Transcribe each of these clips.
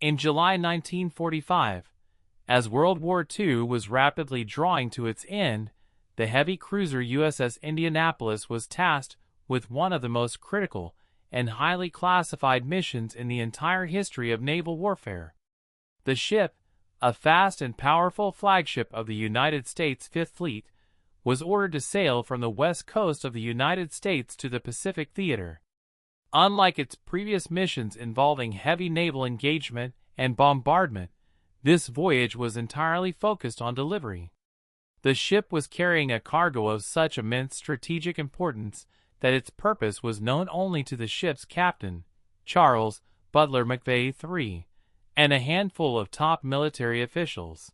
In July 1945, as World War II was rapidly drawing to its end, the heavy cruiser USS Indianapolis was tasked with one of the most critical and highly classified missions in the entire history of naval warfare. The ship, a fast and powerful flagship of the United States Fifth Fleet, was ordered to sail from the west coast of the United States to the Pacific Theater. Unlike its previous missions involving heavy naval engagement and bombardment, this voyage was entirely focused on delivery. The ship was carrying a cargo of such immense strategic importance that its purpose was known only to the ship's captain, Charles Butler McVay III, and a handful of top military officials.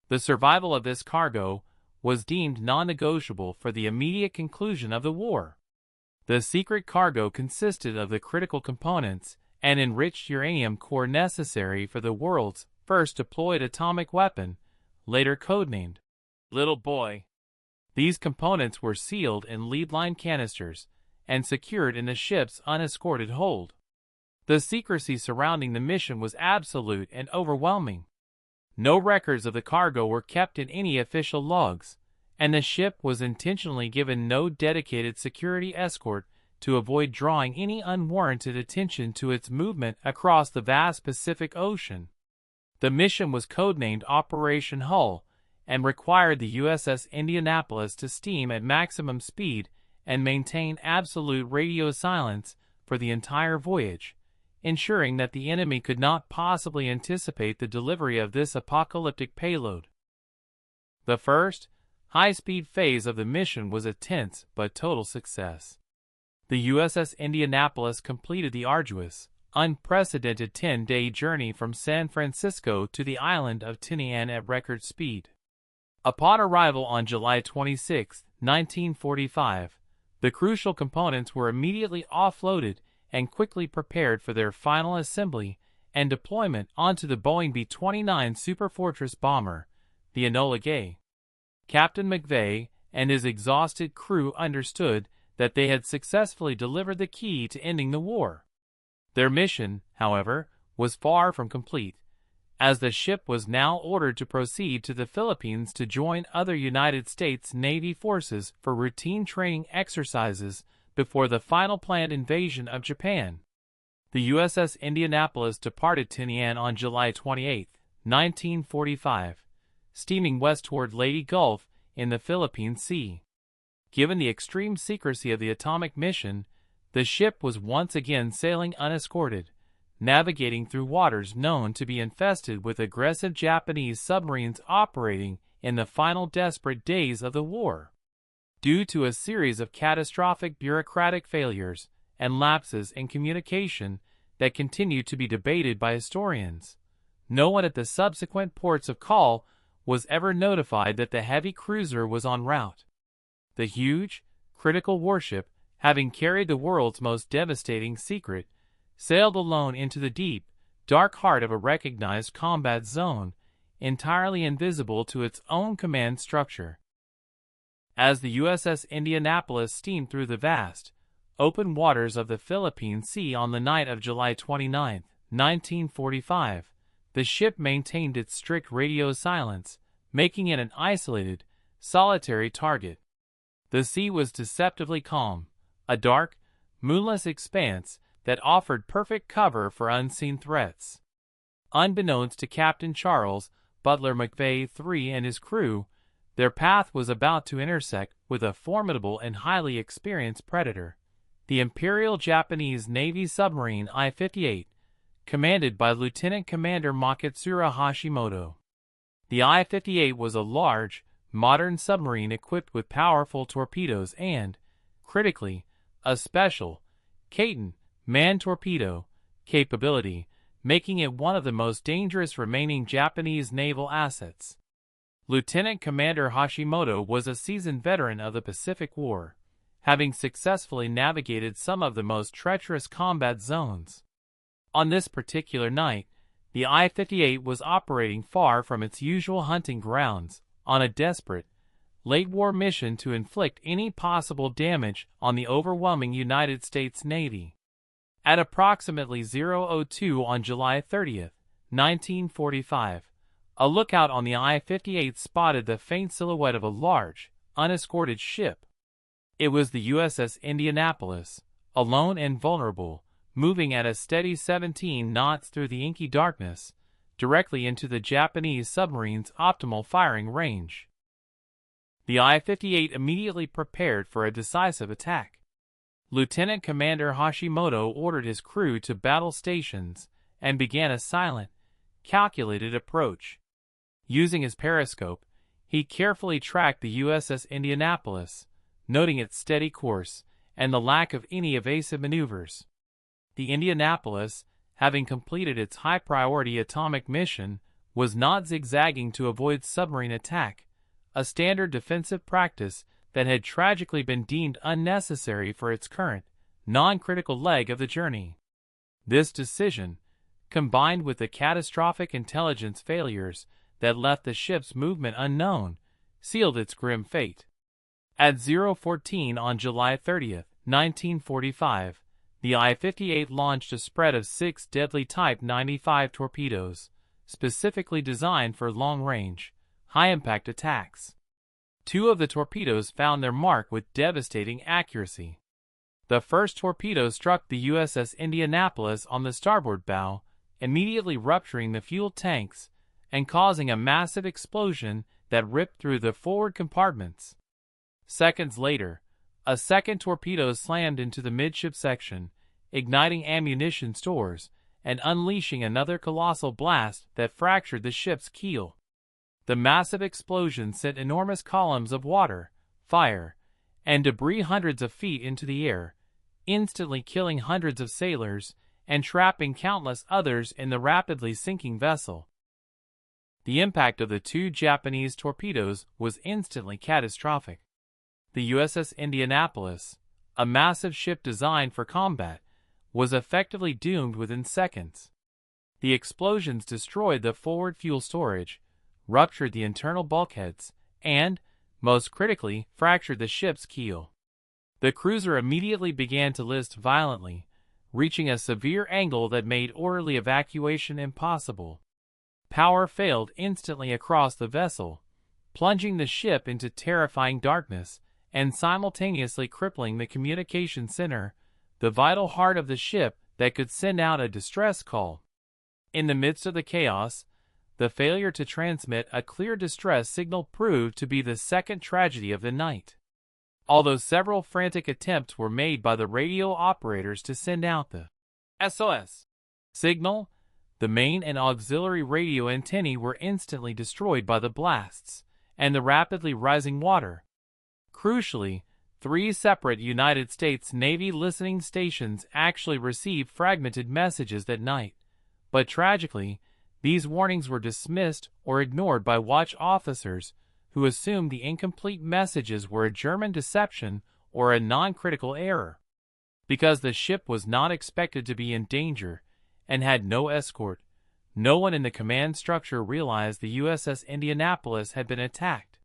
The survival of this cargo was deemed non-negotiable for the immediate conclusion of the war. The secret cargo consisted of the critical components and enriched uranium core necessary for the world's first deployed atomic weapon, later codenamed Little Boy. These components were sealed in lead-line canisters and secured in the ship's unescorted hold. The secrecy surrounding the mission was absolute and overwhelming. No records of the cargo were kept in any official logs, and the ship was intentionally given no dedicated security escort to avoid drawing any unwarranted attention to its movement across the vast Pacific Ocean. The mission was codenamed Operation Hull and required the USS Indianapolis to steam at maximum speed and maintain absolute radio silence for the entire voyage, ensuring that the enemy could not possibly anticipate the delivery of this apocalyptic payload. The first, high-speed phase of the mission was a tense but total success. The USS Indianapolis completed the arduous, unprecedented 10-day journey from San Francisco to the island of Tinian at record speed. Upon arrival on July 26, 1945, the crucial components were immediately offloaded and quickly prepared for their final assembly and deployment onto the Boeing B-29 Superfortress bomber, the Enola Gay. Captain McVay and his exhausted crew understood that they had successfully delivered the key to ending the war. Their mission, however, was far from complete, as the ship was now ordered to proceed to the Philippines to join other United States Navy forces for routine training exercises before the final planned invasion of Japan. The USS Indianapolis departed Tinian on July 28, 1945, steaming west toward Leyte Gulf in the Philippine Sea. Given the extreme secrecy of the atomic mission, the ship was once again sailing unescorted, navigating through waters known to be infested with aggressive Japanese submarines operating in the final desperate days of the war. Due to a series of catastrophic bureaucratic failures and lapses in communication that continue to be debated by historians, no one at the subsequent ports of call was ever notified that the heavy cruiser was en route. The huge, critical warship, having carried the world's most devastating secret, sailed alone into the deep, dark heart of a recognized combat zone, entirely invisible to its own command structure. As the USS Indianapolis steamed through the vast, open waters of the Philippine Sea on the night of July 29, 1945, the ship maintained its strict radio silence, making it an isolated, solitary target. The sea was deceptively calm, a dark, moonless expanse that offered perfect cover for unseen threats. Unbeknownst to Captain Charles Butler McVay III and his crew, their path was about to intersect with a formidable and highly experienced predator, the Imperial Japanese Navy submarine I-58, commanded by Lieutenant Commander Makitsura Hashimoto. The I-58 was a large, modern submarine equipped with powerful torpedoes and, critically, a special, Kaiten, man-torpedo, capability, making it one of the most dangerous remaining Japanese naval assets. Lieutenant Commander Hashimoto was a seasoned veteran of the Pacific War, having successfully navigated some of the most treacherous combat zones. On this particular night, the I-58 was operating far from its usual hunting grounds, on a desperate, late-war mission to inflict any possible damage on the overwhelming United States Navy. At approximately 0:02 on July 30th, 1945, a lookout on the I-58 spotted the faint silhouette of a large, unescorted ship. It was the USS Indianapolis, alone and vulnerable, moving at a steady 17 knots through the inky darkness, directly into the Japanese submarine's optimal firing range. The I-58 immediately prepared for a decisive attack. Lieutenant Commander Hashimoto ordered his crew to battle stations and began a silent, calculated approach. Using his periscope, he carefully tracked the USS Indianapolis, noting its steady course and the lack of any evasive maneuvers. The Indianapolis, having completed its high-priority atomic mission, was not zigzagging to avoid submarine attack, a standard defensive practice that had tragically been deemed unnecessary for its current, non-critical leg of the journey. This decision, combined with the catastrophic intelligence failures that left the ship's movement unknown, sealed its grim fate. At 0:14 on July 30, 1945, the I-58 launched a spread of 6 deadly Type 95 torpedoes, specifically designed for long-range, high-impact attacks. 2 of the torpedoes found their mark with devastating accuracy. The first torpedo struck the USS Indianapolis on the starboard bow, immediately rupturing the fuel tanks and causing a massive explosion that ripped through the forward compartments. Seconds later, a second torpedo slammed into the midship section, igniting ammunition stores and unleashing another colossal blast that fractured the ship's keel. The massive explosion sent enormous columns of water, fire, and debris hundreds of feet into the air, instantly killing hundreds of sailors and trapping countless others in the rapidly sinking vessel. The impact of the 2 Japanese torpedoes was instantly catastrophic. The USS Indianapolis, a massive ship designed for combat, was effectively doomed within seconds. The explosions destroyed the forward fuel storage, ruptured the internal bulkheads, and, most critically, fractured the ship's keel. The cruiser immediately began to list violently, reaching a severe angle that made orderly evacuation impossible. Power failed instantly across the vessel, plunging the ship into terrifying darkness and simultaneously crippling the communication center, the vital heart of the ship that could send out a distress call. In the midst of the chaos, the failure to transmit a clear distress signal proved to be the second tragedy of the night. Although several frantic attempts were made by the radio operators to send out the SOS signal, the main and auxiliary radio antennae were instantly destroyed by the blasts and the rapidly rising water. Crucially, 3 separate United States Navy listening stations actually received fragmented messages that night, but tragically, these warnings were dismissed or ignored by watch officers who assumed the incomplete messages were a German deception or a non-critical error. Because the ship was not expected to be in danger and had no escort, no one in the command structure realized the USS Indianapolis had been attacked.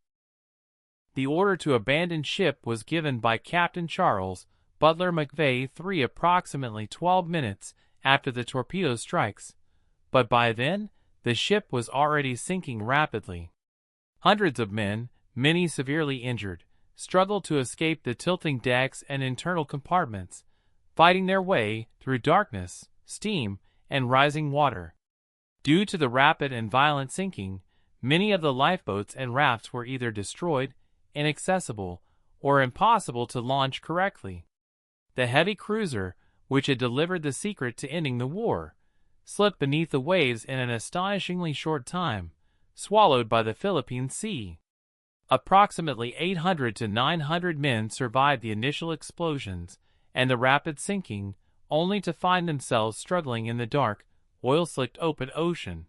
The order to abandon ship was given by Captain Charles Butler McVay approximately 12 minutes after the torpedo strikes, but by then, the ship was already sinking rapidly. Hundreds of men, many severely injured, struggled to escape the tilting decks and internal compartments, fighting their way through darkness, steam, and rising water. Due to the rapid and violent sinking, many of the lifeboats and rafts were either destroyed, inaccessible, or impossible to launch correctly. The heavy cruiser, which had delivered the secret to ending the war, slipped beneath the waves in an astonishingly short time, swallowed by the Philippine Sea. Approximately 800 to 900 men survived the initial explosions and the rapid sinking, only to find themselves struggling in the dark, oil-slicked open ocean.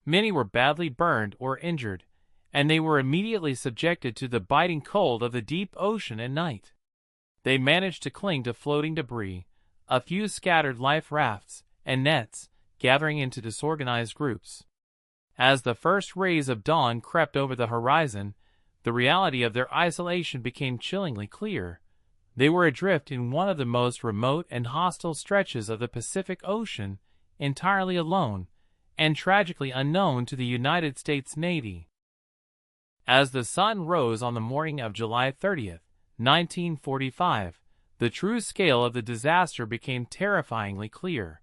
Many were badly burned or injured, and they were immediately subjected to the biting cold of the deep ocean at night. They managed to cling to floating debris, a few scattered life rafts and nets, gathering into disorganized groups. As the first rays of dawn crept over the horizon, the reality of their isolation became chillingly clear. They were adrift in one of the most remote and hostile stretches of the Pacific Ocean, entirely alone, and tragically unknown to the United States Navy. As the sun rose on the morning of July 30th, 1945, the true scale of the disaster became terrifyingly clear.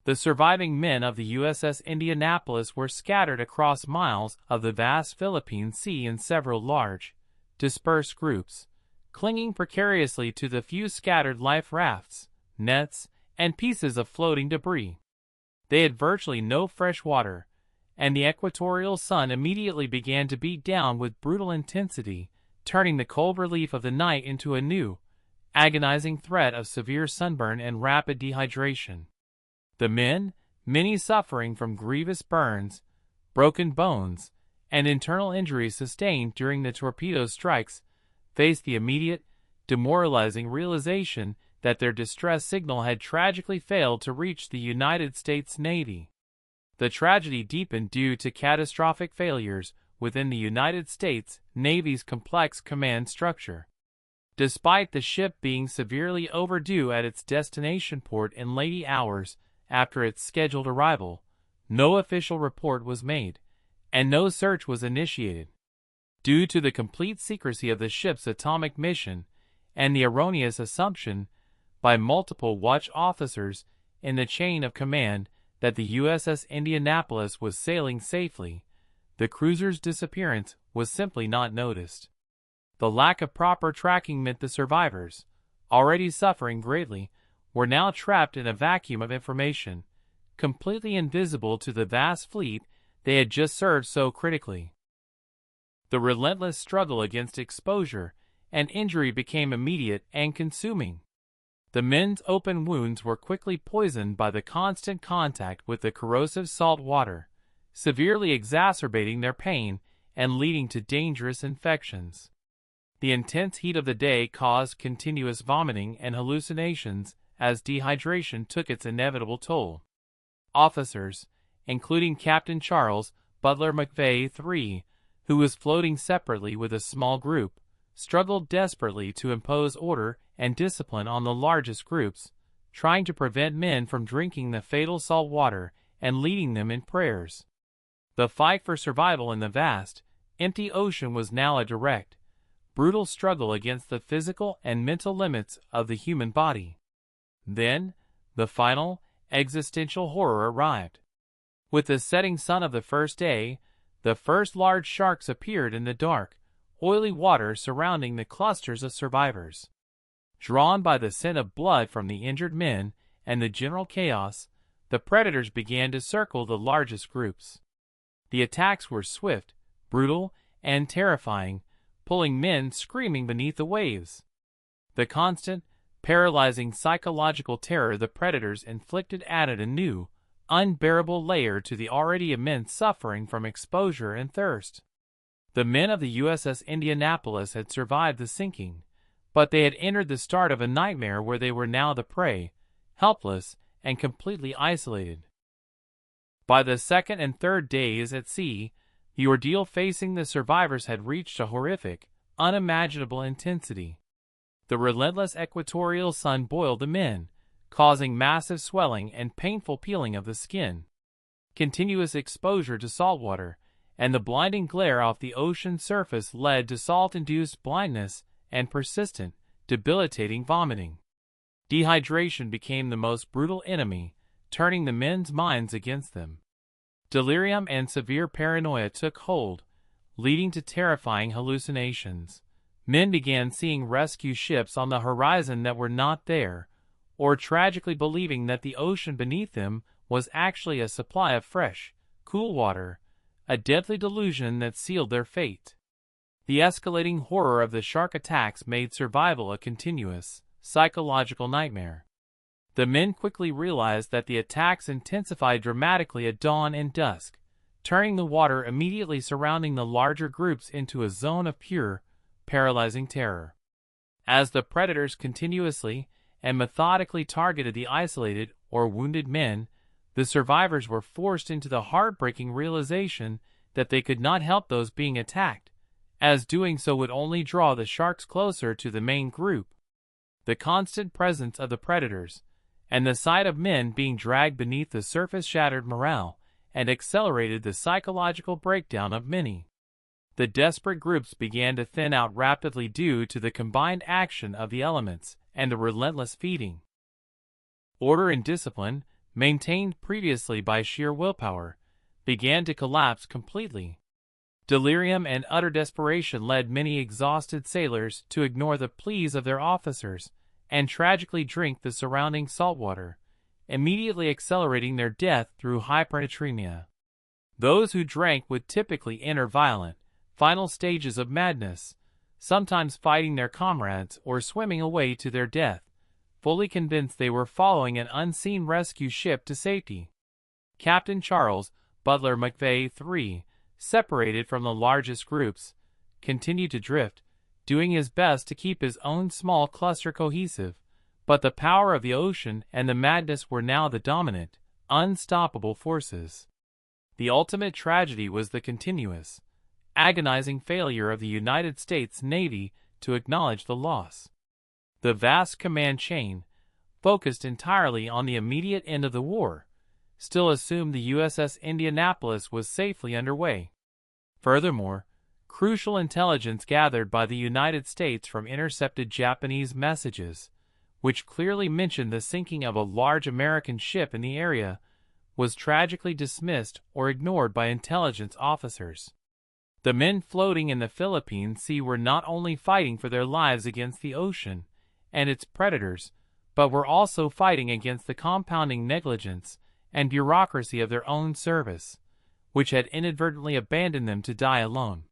The surviving men of the USS Indianapolis were scattered across miles of the vast Philippine Sea in several large, dispersed groups, clinging precariously to the few scattered life rafts, nets, and pieces of floating debris. They had virtually no fresh water, and the equatorial sun immediately began to beat down with brutal intensity, turning the cold relief of the night into a new, agonizing threat of severe sunburn and rapid dehydration. The men, many suffering from grievous burns, broken bones, and internal injuries sustained during the torpedo strikes, faced the immediate, demoralizing realization that their distress signal had tragically failed to reach the United States Navy. The tragedy deepened due to catastrophic failures within the United States Navy's complex command structure. Despite the ship being severely overdue at its destination port in late hours after its scheduled arrival, no official report was made, and no search was initiated. Due to the complete secrecy of the ship's atomic mission and the erroneous assumption by multiple watch officers in the chain of command that the USS Indianapolis was sailing safely, the cruiser's disappearance was simply not noticed. The lack of proper tracking meant the survivors, already suffering greatly, were now trapped in a vacuum of information, completely invisible to the vast fleet they had just served so critically. The relentless struggle against exposure and injury became immediate and consuming. The men's open wounds were quickly poisoned by the constant contact with the corrosive salt water, severely exacerbating their pain and leading to dangerous infections. The intense heat of the day caused continuous vomiting and hallucinations as dehydration took its inevitable toll. Officers, including Captain Charles Butler McVay III, who was floating separately with a small group, struggled desperately to impose order and discipline on the largest groups, trying to prevent men from drinking the fatal salt water and leading them in prayers. The fight for survival in the vast, empty ocean was now a direct, brutal struggle against the physical and mental limits of the human body. Then, the final, existential horror arrived. With the setting sun of the first day, the first large sharks appeared in the dark, oily water surrounding the clusters of survivors. Drawn by the scent of blood from the injured men and the general chaos, the predators began to circle the largest groups. The attacks were swift, brutal, and terrifying, pulling men screaming beneath the waves. The constant, paralyzing psychological terror the predators inflicted added a new, unbearable layer to the already immense suffering from exposure and thirst. The men of the USS Indianapolis had survived the sinking, but they had entered the start of a nightmare where they were now the prey, helpless and completely isolated. By the second and third days at sea, the ordeal facing the survivors had reached a horrific, unimaginable intensity. The relentless equatorial sun boiled the men, causing massive swelling and painful peeling of the skin. Continuous exposure to salt water and the blinding glare off the ocean surface led to salt-induced blindness and persistent, debilitating vomiting. Dehydration became the most brutal enemy, turning the men's minds against them. Delirium and severe paranoia took hold, leading to terrifying hallucinations. Men began seeing rescue ships on the horizon that were not there, or tragically believing that the ocean beneath them was actually a supply of fresh, cool water, a deadly delusion that sealed their fate. The escalating horror of the shark attacks made survival a continuous, psychological nightmare. The men quickly realized that the attacks intensified dramatically at dawn and dusk, turning the water immediately surrounding the larger groups into a zone of pure, paralyzing terror. As the predators continuously and methodically targeted the isolated or wounded men, the survivors were forced into the heartbreaking realization that they could not help those being attacked, as doing so would only draw the sharks closer to the main group. The constant presence of the predators, and the sight of men being dragged beneath the surface shattered morale and accelerated the psychological breakdown of many. The desperate groups began to thin out rapidly due to the combined action of the elements and the relentless feeding. Order and discipline, maintained previously by sheer willpower, began to collapse completely. Delirium and utter desperation led many exhausted sailors to ignore the pleas of their officers and tragically drink the surrounding salt water, immediately accelerating their death through hypernatremia. Those who drank would typically enter violent, final stages of madness, sometimes fighting their comrades or swimming away to their death, fully convinced they were following an unseen rescue ship to safety. Captain Charles Butler McVay III, separated from the largest groups, continued to drift, doing his best to keep his own small cluster cohesive, but the power of the ocean and the madness were now the dominant, unstoppable forces. The ultimate tragedy was the continuous, agonizing failure of the United States Navy to acknowledge the loss. The vast command chain, focused entirely on the immediate end of the war, still assumed the USS Indianapolis was safely underway. Furthermore, crucial intelligence gathered by the United States from intercepted Japanese messages, which clearly mentioned the sinking of a large American ship in the area, was tragically dismissed or ignored by intelligence officers. The men floating in the Philippine Sea were not only fighting for their lives against the ocean and its predators, but were also fighting against the compounding negligence and bureaucracy of their own service, which had inadvertently abandoned them to die alone.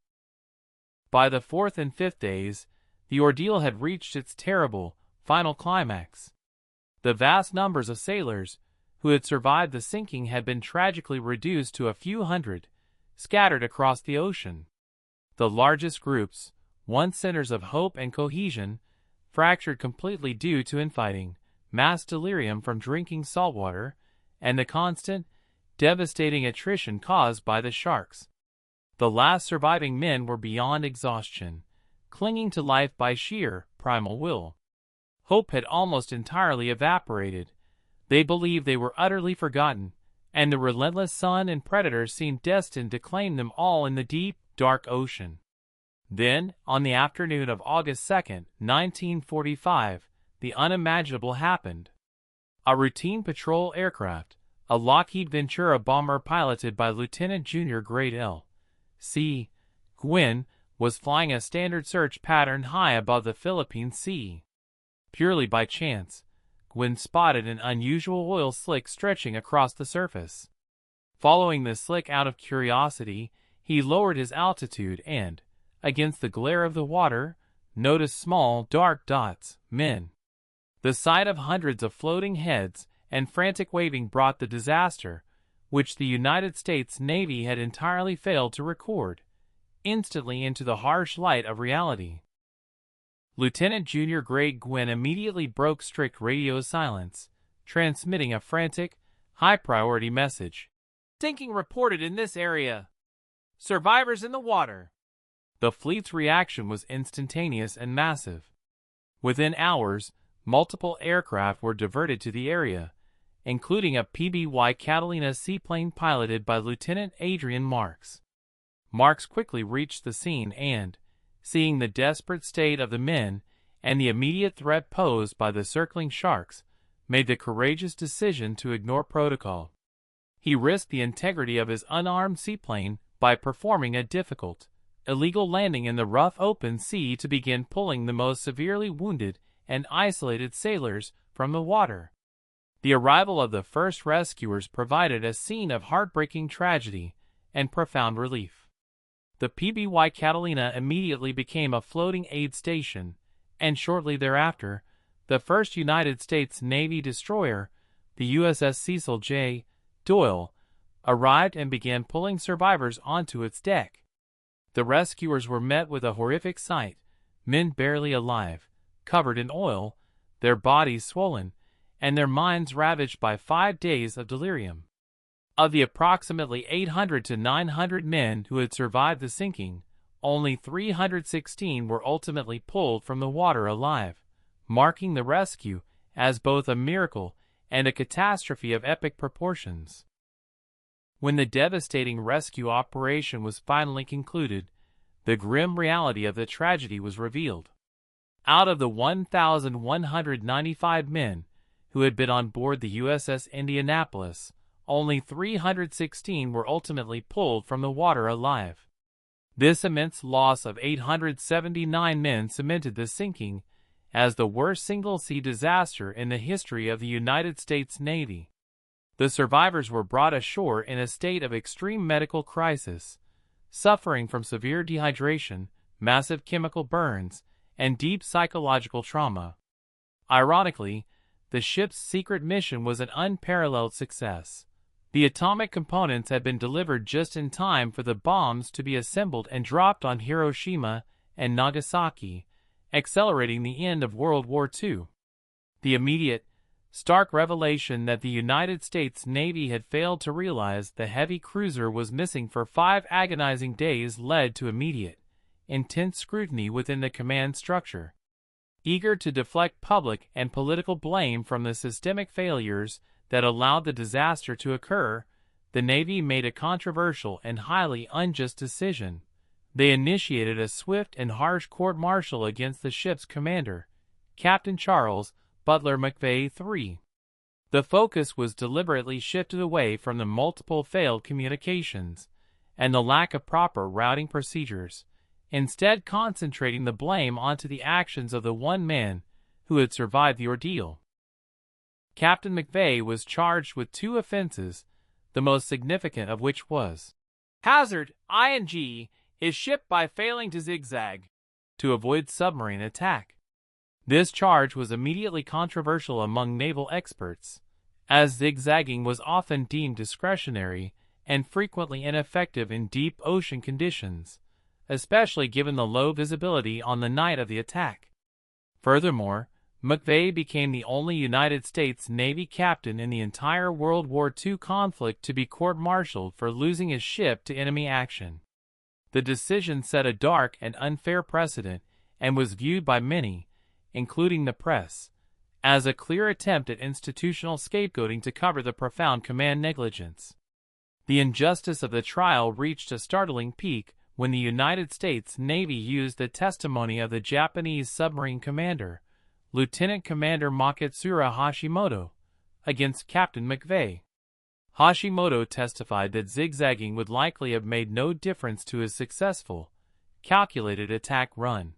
By the fourth and fifth days, the ordeal had reached its terrible, final climax. The vast numbers of sailors who had survived the sinking had been tragically reduced to a few hundred, scattered across the ocean. The largest groups, once centers of hope and cohesion, fractured completely due to infighting, mass delirium from drinking salt water, and the constant, devastating attrition caused by the sharks. The last surviving men were beyond exhaustion, clinging to life by sheer, primal will. Hope had almost entirely evaporated. They believed they were utterly forgotten, and the relentless sun and predators seemed destined to claim them all in the deep, dark ocean. Then, on the afternoon of August 2nd, 1945, the unimaginable happened. A routine patrol aircraft, a Lockheed Ventura bomber piloted by Lieutenant Junior Grade L.C. Gwynn, was flying a standard search pattern high above the Philippine Sea. Purely by chance, Gwynn spotted an unusual oil slick stretching across the surface. Following the slick out of curiosity, he lowered his altitude and, against the glare of the water, noticed small, dark dots, men. The sight of hundreds of floating heads and frantic waving brought the disaster, which the United States Navy had entirely failed to record, instantly into the harsh light of reality. Lieutenant Junior Grade Gwynn immediately broke strict radio silence, transmitting a frantic, high-priority message. "Sinking reported in this area. Survivors in the water." The fleet's reaction was instantaneous and massive. Within hours, multiple aircraft were diverted to the area, including a PBY Catalina seaplane piloted by Lieutenant Adrian Marks. Marks quickly reached the scene and, seeing the desperate state of the men and the immediate threat posed by the circling sharks, made the courageous decision to ignore protocol. He risked the integrity of his unarmed seaplane by performing a difficult, illegal landing in the rough open sea to begin pulling the most severely wounded and isolated sailors from the water. The arrival of the first rescuers provided a scene of heartbreaking tragedy and profound relief. The PBY Catalina immediately became a floating aid station, and shortly thereafter, the first United States Navy destroyer, the USS Cecil J. Doyle, arrived and began pulling survivors onto its deck. The rescuers were met with a horrific sight: men barely alive, covered in oil, their bodies swollen, and their minds ravaged by 5 days of delirium. Of the approximately 800 to 900 men who had survived the sinking, only 316 were ultimately pulled from the water alive, marking the rescue as both a miracle and a catastrophe of epic proportions. When the devastating rescue operation was finally concluded, the grim reality of the tragedy was revealed. Out of the 1,195 men who had been on board the USS Indianapolis, only 316 were ultimately pulled from the water alive. This immense loss of 879 men cemented the sinking as the worst single-sea disaster in the history of the United States Navy. The survivors were brought ashore in a state of extreme medical crisis, suffering from severe dehydration, massive chemical burns, and deep psychological trauma. Ironically, the ship's secret mission was an unparalleled success. The atomic components had been delivered just in time for the bombs to be assembled and dropped on Hiroshima and Nagasaki, accelerating the end of World War II. The immediate, stark revelation that the United States Navy had failed to realize the heavy cruiser was missing for 5 agonizing days led to immediate, intense scrutiny within the command structure. Eager to deflect public and political blame from the systemic failures that allowed the disaster to occur, the Navy made a controversial and highly unjust decision. They initiated a swift and harsh court-martial against the ship's commander, Captain Charles Butler McVay III. The focus was deliberately shifted away from the multiple failed communications and the lack of proper routing procedures, instead concentrating the blame onto the actions of the one man who had survived the ordeal. Captain McVay was charged with 2 offenses, the most significant of which was hazard his ship by failing to zigzag to avoid submarine attack. This charge was immediately controversial among naval experts, as zigzagging was often deemed discretionary and frequently ineffective in deep ocean conditions, especially given the low visibility on the night of the attack. Furthermore, McVay became the only United States Navy captain in the entire World War II conflict to be court-martialed for losing his ship to enemy action. The decision set a dark and unfair precedent and was viewed by many, including the press, as a clear attempt at institutional scapegoating to cover the profound command negligence. The injustice of the trial reached a startling peak when the United States Navy used the testimony of the Japanese submarine commander, Lieutenant Commander Makitsura Hashimoto, against Captain McVay. Hashimoto testified that zigzagging would likely have made no difference to his successful, calculated attack run.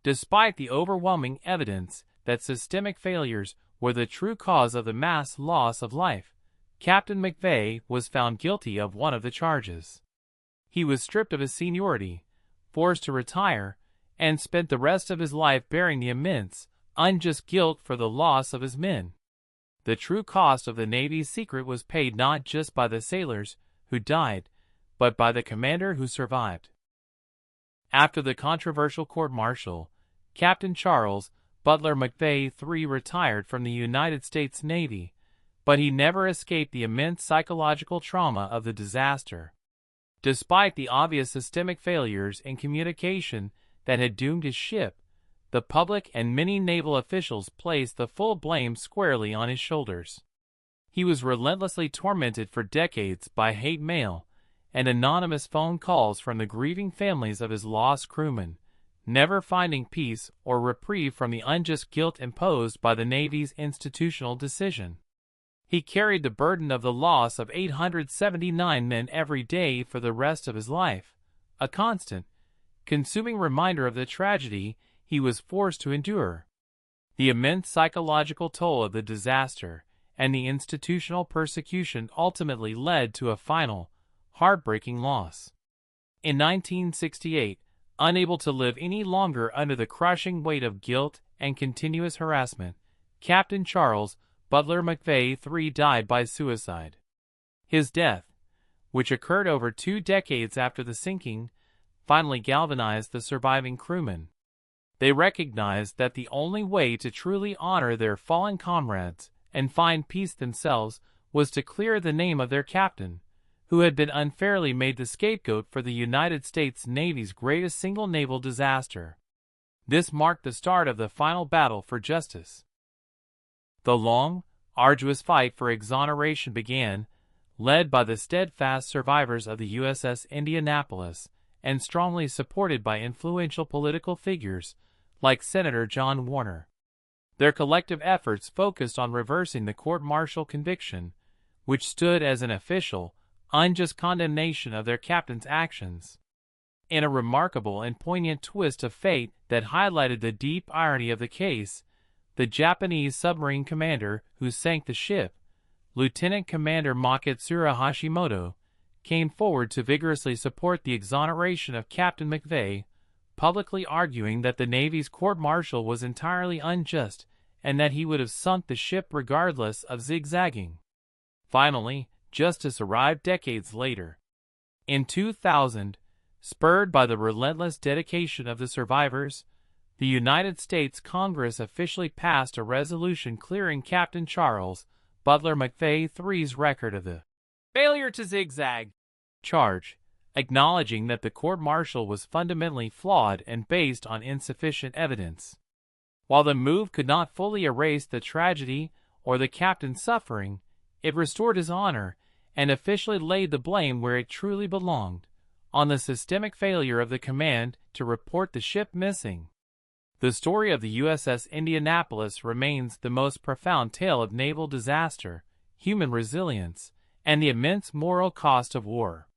Despite the overwhelming evidence that systemic failures were the true cause of the mass loss of life, Captain McVay was found guilty of one of the charges. He was stripped of his seniority, forced to retire, and spent the rest of his life bearing the immense, unjust guilt for the loss of his men. The true cost of the Navy's secret was paid not just by the sailors who died, but by the commander who survived. After the controversial court-martial, Captain Charles Butler McVay III retired from the United States Navy, but he never escaped the immense psychological trauma of the disaster. Despite the obvious systemic failures in communication that had doomed his ship, the public and many naval officials placed the full blame squarely on his shoulders. He was relentlessly tormented for decades by hate mail and anonymous phone calls from the grieving families of his lost crewmen, never finding peace or reprieve from the unjust guilt imposed by the Navy's institutional decision. He carried the burden of the loss of 879 men every day for the rest of his life, a constant, consuming reminder of the tragedy he was forced to endure. The immense psychological toll of the disaster and the institutional persecution ultimately led to a final, heartbreaking loss. In 1968, unable to live any longer under the crushing weight of guilt and continuous harassment, Captain Charles Butler McVay III died by suicide. His death, which occurred over 2 decades after the sinking, finally galvanized the surviving crewmen. They recognized that the only way to truly honor their fallen comrades and find peace themselves was to clear the name of their captain, who had been unfairly made the scapegoat for the United States Navy's greatest single naval disaster. This marked the start of the final battle for justice. The long, arduous fight for exoneration began, led by the steadfast survivors of the USS Indianapolis and strongly supported by influential political figures like Senator John Warner. Their collective efforts focused on reversing the court-martial conviction, which stood as an official, unjust condemnation of their captain's actions. In a remarkable and poignant twist of fate that highlighted the deep irony of the case, the Japanese submarine commander who sank the ship, Lieutenant Commander Makitsura Hashimoto, came forward to vigorously support the exoneration of Captain McVay, publicly arguing that the Navy's court-martial was entirely unjust and that he would have sunk the ship regardless of zigzagging. Finally, justice arrived decades later. In 2000, spurred by the relentless dedication of the survivors, the United States Congress officially passed a resolution clearing Captain Charles Butler McVay III's record of the failure to zigzag charge, acknowledging that the court-martial was fundamentally flawed and based on insufficient evidence. While the move could not fully erase the tragedy or the captain's suffering, it restored his honor and officially laid the blame where it truly belonged, on the systemic failure of the command to report the ship missing. The story of the USS Indianapolis remains the most profound tale of naval disaster, human resilience, and the immense moral cost of war.